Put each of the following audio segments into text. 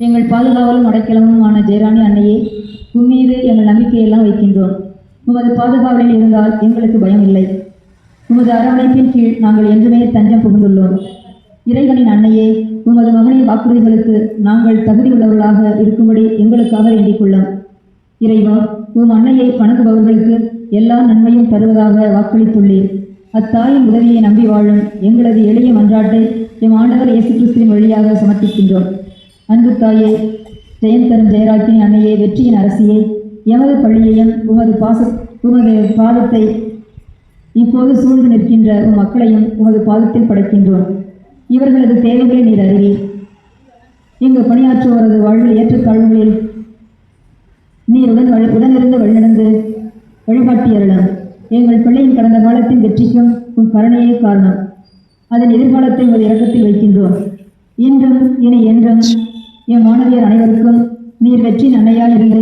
எங்கள் பாதுகாவலும் அடைக்கலமுமான ஜெயராணி அன்னையே, உம்மீது எங்கள் நம்பிக்கையெல்லாம் வைக்கின்றோம். உமது பாதுகாவலில் இருந்தால் எங்களுக்கு பயம் இல்லை. உமது அரவணைப்பின் கீழ் நாங்கள் என்றுமே தஞ்சம் புகுந்துள்ளோம். இறைவனின் அன்னையே, உமது மகனின் வாக்குறுதிகளுக்கு நாங்கள் தகுதியுள்ளவர்களாக இருக்கும்படி எங்களுக்காக வேண்டிக் கொள்ளும். இறைவா, உம் அன்னையை வணங்குபவர்களுக்கு எல்லா நன்மையும் தருவதாக வாக்களித்துள்ளீர். அத்தாயின் உதவியை நம்பி வாழும் எங்களது எளிய மன்றாட்டை எம் ஆண்டவர் இயேசு கிறிஸ்துவின் வழியாக சமர்ப்பிக்கின்றோம். அன்பு தாயே, ஜெயம் தரும் ஜெயராக்கினி அன்னையே, வெற்றியின் அரசியே, எமது பள்ளியையும் உமது பாதத்தை இப்போது சூழ்ந்து நிற்கின்ற உம் மக்களையும் உமது பாதத்தில் படைக்கின்றோம். இவர்களது தேவைகளை நீர் அறிவீர். இங்கு பணியாற்றுவோரது வாழ்வில் ஏற்றத்தாழ்வுகளில் நீர் உடனிருந்து வழிநடந்து வழிகாட்டி அருளம். எங்கள் பிள்ளையின் கடந்த காலத்தின் வெற்றிக்கும் உம் கருணையே காரணம். அதன் எதிர்காலத்தை உமது இரக்கத்தில் வைக்கின்றோம். இன்றும் இனி என்றும் எம் மாணவியர் அனைவருக்கும் நீர் வெற்றியின் அன்னையாய் இருந்து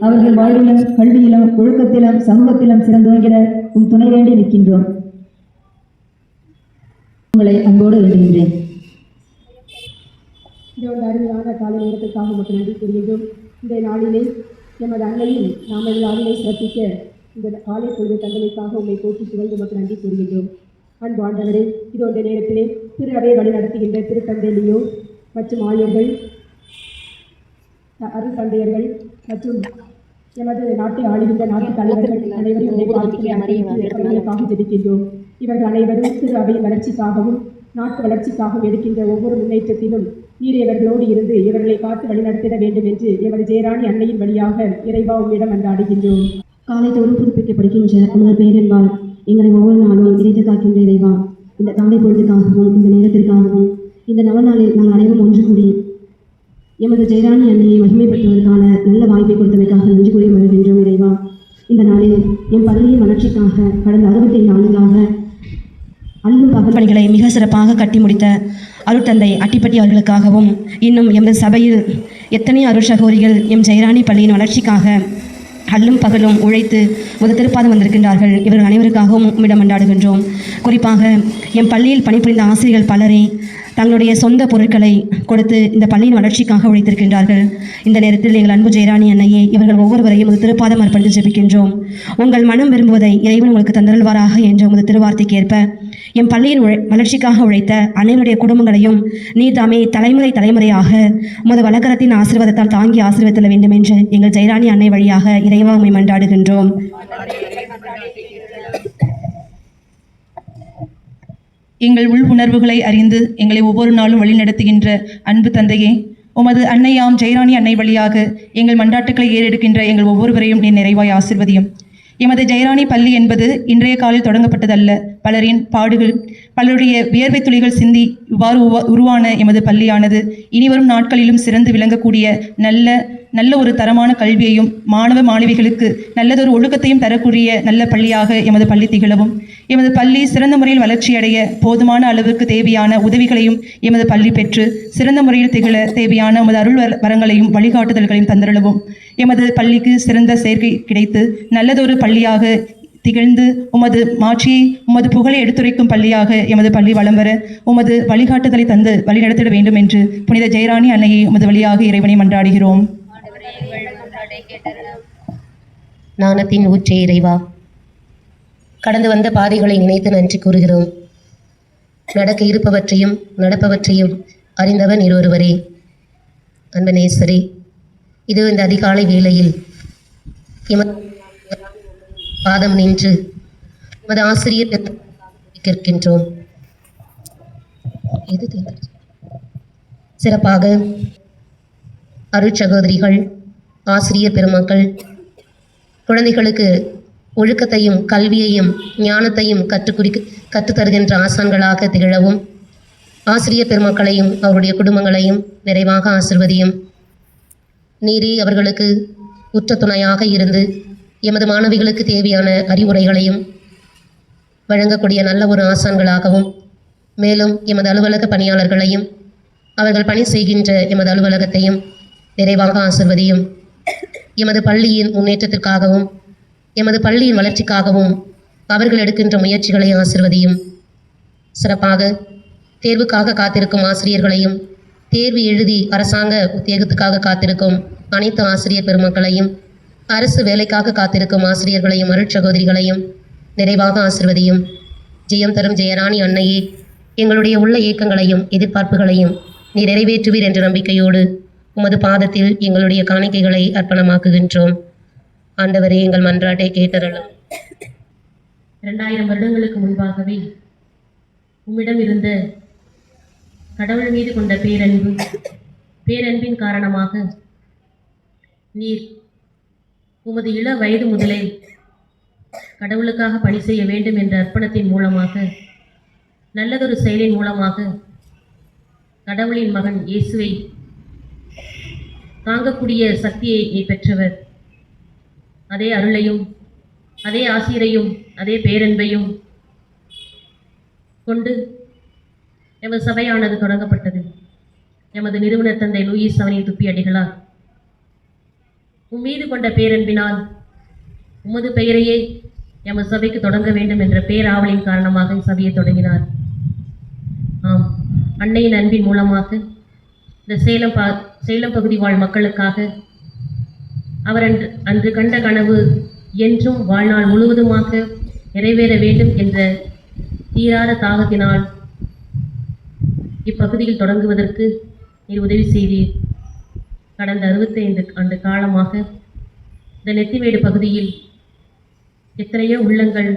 அவர்கள் வாழ்விலும் கல்வியிலும் ஒழுக்கத்திலும் சமூகத்திலும் சிறந்தோங்கிட உம் துணை வேண்டி நிற்கின்றோம். உங்களை அன்போடு வேண்டுகின்றேன். இந்த அருமையான காலை நேரத்திற்காக நமக்கு நன்றி கூறுகின்றோம். இந்த நாளிலே எமது அன்னையில் நாம் நாளிலே சிறப்பிக்க இந்த காலை பொழுது தங்களுக்காக உண்மை போற்றி புகழ்ந்து நமக்கு நன்றி கூறுகின்றோம். அன்பு ஆண்டவரே, இது இந்த நேரத்திலே திரு அவை வழி நடத்துகின்ற திருத்தந்தை லியோ மற்றும் ஆயர்கள், அருள் தந்தையர்கள் மற்றும் எமது நாட்டை ஆளுகின்ற நாட்டு தலைவர்கள் அனைவரும் ஜெபிக்கின்றோம். இவர்கள் அனைவரும் திரு அவை வளர்ச்சிக்காகவும் நாட்டு வளர்ச்சிக்காகவும் எடுக்கின்ற ஒவ்வொரு முன்னேற்றத்திலும் நீர் இவர்களோடு இருந்து இவர்களை காத்து வழிநடத்திட வேண்டும் என்று எமது ஜெயராணி அன்னையின் வழியாக இறைவா உம்மிடம் அன்றாடுகின்றோம். காலை தோறும் புதுப்பிக்கப்படுகின்ற உமது பேரென்பால் எங்களை ஒவ்வொரு நாளும் இணைத்து காக்கின்ற இறைவா, இந்த காலை பொழுதுக்காகவும் இந்த நேரத்திற்காகவும் இந்த நவநாளில் நாங்கள் அனைவரும் ஒன்று கூடி எமது ஜெயராணி அன்னையை மகிமைப்படுத்துவதற்கான நல்ல வாய்ப்பை கொடுத்தமைக்காக நன்றி கூறி மகிழ்கின்றோம். இறைவா, இந்த நாளில் என் பள்ளியின் வளர்ச்சிக்காக கடந்த 65 ஆண்டுகளாக அல்லும் பகல் பணிகளை மிக சிறப்பாக கட்டி முடித்த அருட்தந்தை அட்டிப்பட்டி அவர்களுக்காகவும், இன்னும் எமது சபையில் எத்தனை அருள் சகோதரிகள் எம் ஜெயராணி பள்ளியின் வளர்ச்சிக்காக அல்லும் பகலும் உழைத்து திருப்பாதம் வந்திருக்கின்றார்கள். இவர்கள் அனைவருக்காகவும் உம்மிடம் கொண்டாடுகின்றோம். குறிப்பாக எம் பள்ளியில் பணிபுரிந்த ஆசிரியர்கள் பலரை தங்களுடைய சொந்த பொருட்களை கொடுத்து இந்த பள்ளியின் வளர்ச்சிக்காக உழைத்திருக்கின்றார்கள். இந்த நேரத்தில் எங்கள் அன்பு ஜெயராணி அன்னையை இவர்கள் ஒவ்வொருவரையும் திருப்பாதம் அர்ப்பணித்து ஜெபிக்கின்றோம். உங்கள் மனம் விரும்புவதை இறைவன் உங்களுக்கு தந்தருள்வாராக என்ற உமது திருவார்த்தைக்கு ஏற்ப எம் பள்ளியின் வளர்ச்சிக்காக உழைத்த அனைவருடைய குடும்பங்களையும் நீர் தாமே தலைமுறையாக உமது வழக்கரத்தின் ஆசீர்வாதத்தால் தாங்கி ஆசீர்வதித்தல வேண்டும் என்று எங்கள் ஜெயராணி அன்னை வழியாக இறைவா உம்மை மன்றாடுகின்றோம். எங்கள் உள் உணர்வுகளை அறிந்து எங்களை ஒவ்வொரு நாளும் வழிநடத்துகின்ற அன்பு தந்தையே, உமது அன்னையாம் ஜெயராணி அன்னை வழியாக எங்கள் மன்றாட்டுக்களை ஏறெடுக்கின்ற எங்கள் ஒவ்வொருவரையும் நீ நிறைவாய் ஆசிர்வதியும். எமது ஜெயராணி பள்ளி என்பது இன்றைய காலில் தொடங்கப்பட்டதல்ல. பலரின் பாடுகள், பலருடைய வியர்வை துளிகள் சிந்தி இவ்வாறு உருவான எமது பள்ளியானது இனிவரும் நாட்களிலும் சிறந்து விளங்கக்கூடிய நல்ல ஒரு தரமான கல்வியையும் மாணவ மாணவிகளுக்கு நல்லதொரு ஒழுக்கத்தையும் தரக்கூடிய நல்ல பள்ளியாக எமது பள்ளி திகழவும், எமது பள்ளி சிறந்த முறையில் வளர்ச்சியடைய போதுமான அளவுக்கு தேவையான உதவிகளையும் எமது பள்ளி பெற்று சிறந்த முறையில் திகழ தேவையான உமது அருள் வரங்களையும் வழிகாட்டுதல்களையும் தந்திரளவும், எமது பள்ளிக்கு சிறந்த சேர்க்கை கிடைத்து நல்லதொரு பள்ளியாக திகழ்ந்து உமது மாட்சியை உமது புகழை எடுத்துரைக்கும் பள்ளியாக எமது பள்ளி வளம் வர உமது வழிகாட்டுதலை தந்து வழிநடத்திட வேண்டும் என்று புனித ஜெயராணி அன்னையை உமது வழியாக இறைவனை மன்றாடுகிறோம். ஞானத்தின் ஊற்றே இறைவா, கடந்து வந்த பாதைகளை நினைத்து நன்றி கூறுகிறோம். நடக்க இருப்பவற்றையும் நடப்பவற்றையும் அறிந்தவன் இருவருவரே. அன்பனேஸ்வரே, இது இந்த அதிகாலை வேளையில் பாதம் நின்று எமது ஆசிரியர் கேட்கின்றோம். சிறப்பாக அருட்சகோதரிகள், ஆசிரியர் பெருமக்கள் குழந்தைகளுக்கு ஒழுக்கத்தையும் கல்வியையும் ஞானத்தையும் கற்றுத்தருகின்ற ஆசான்களாக திகழவும், ஆசிரியர் பெருமக்களையும் அவருடைய குடும்பங்களையும் நிறைவாக ஆசிர்வதியும். நீரே அவர்களுக்கு உற்ற துணையாக இருந்து எமது மாணவிகளுக்கு தேவையான அறிவுரைகளையும் வழங்கக்கூடிய நல்ல ஒரு ஆசான்களாகவும், மேலும் எமது அலுவலக பணியாளர்களையும் அவர்கள் பணி செய்கின்ற எமது அலுவலகத்தையும் நிறைவாக ஆசிர்வதியும். எமது பள்ளியின் முன்னேற்றத்திற்காகவும் எமது பள்ளியின் வளர்ச்சிக்காகவும் அவர்கள் எடுக்கின்ற முயற்சிகளை ஆசிர்வதியும். சிறப்பாக தேர்வுக்காக காத்திருக்கும் ஆசிரியர்களையும் தேர்வு எழுதி அரசாங்க உத்தியோகத்துக்காக காத்திருக்கும் அனைத்து ஆசிரியர் பெருமக்களையும், அரசு வேலைக்காக காத்திருக்கும் ஆசிரியர்களையும் அருட்சகோதரிகளையும் நிறைவாக ஆசிர்வதியும். ஜெயம் தரும் ஜெயராணி அன்னையே, எங்களுடைய உள்ள ஏக்கங்களையும் எதிர்பார்ப்புகளையும் நீ நிறைவேற்றுவீர் என்ற நம்பிக்கையோடு உமது பாதத்தில் எங்களுடைய காணிக்கைகளை அர்ப்பணமாக்குகின்றோம். ஆண்டவரே, எங்கள் மன்றாட்டை கேட்டருளும். 2000 வருடங்களுக்கு முன்பாகவே உம்மிடம் இருந்த கடவுள் மீது கொண்ட பேரன்பின் காரணமாக நீர் உமது இள வயது முதலே கடவுளுக்காக பணி செய்ய வேண்டும் என்ற அர்ப்பணத்தின் மூலமாக, நல்லதொரு செயலின் மூலமாக கடவுளின் மகன் இயேசுவை தாங்கக்கூடிய சக்தியை நீ பெற்றவர். அதே அருளையும் அதே ஆசிரியரையும் அதே பேரன்பையும் கொண்டு எமது சபையானது தொடங்கப்பட்டது. எமது நிறுவனர் தந்தை லூயிஸ் அவனின் துப்பி அடிகளார் உம்மீது கொண்ட பேரன்பினால் உமது பெயரையே எமது சபைக்கு தொடங்க வேண்டும் என்ற பேராவலின் காரணமாக சபையை தொடங்கினார். ஆம், அன்னையின் அன்பின் மூலமாக இந்த சேலம் பகுதி வாழ் மக்களுக்காக அவர் அன்று கண்ட கனவு என்றும் வாழ்நாள் முழுவதுமாக நிறைவேற வேண்டும் என்ற தீராத தாகத்தினால் இப்பகுதியில் தொடங்குவதற்கு நீர் உதவி செய்தீர். கடந்த 65 ஆண்டு காலமாக இந்த நெத்திமேடு பகுதியில் எத்தனையோ உள்ளங்கள்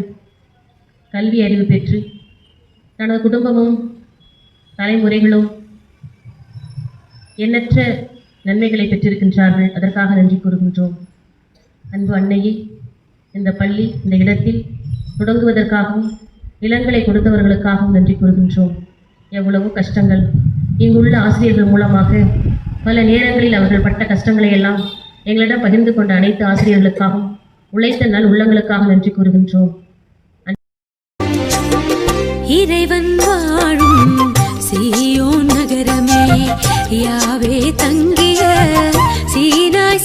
கல்வி அறிவு பெற்று தனது குடும்பமும் தலைமுறைகளும் எண்ணற்ற நன்மைகளை பெற்றிருக்கின்றார்கள். அதற்காக நன்றி கூறுகின்றோம். அன்பு அன்னையே, இந்த பள்ளி இந்த இடத்தில் தொடங்குவதற்காகவும் நிலங்களை கொடுத்தவர்களுக்காகவும் நன்றி கூறுகின்றோம். எவ்வளவோ கஷ்டங்கள் இங்குள்ள ஆசிரியர்கள் மூலமாக பல நேரங்களில் அவர்கள் பட்ட கஷ்டங்களை எல்லாம் எங்களிடம் பகிர்ந்து கொண்ட அனைத்து ஆசிரியர்களுக்காகவும் உழைத்த நல் உள்ளங்களுக்காக நன்றி கூறுகின்றோம். இறைவன் வாழும் சீயோன் நகரமே, யாவே தங்கிய சீனாய்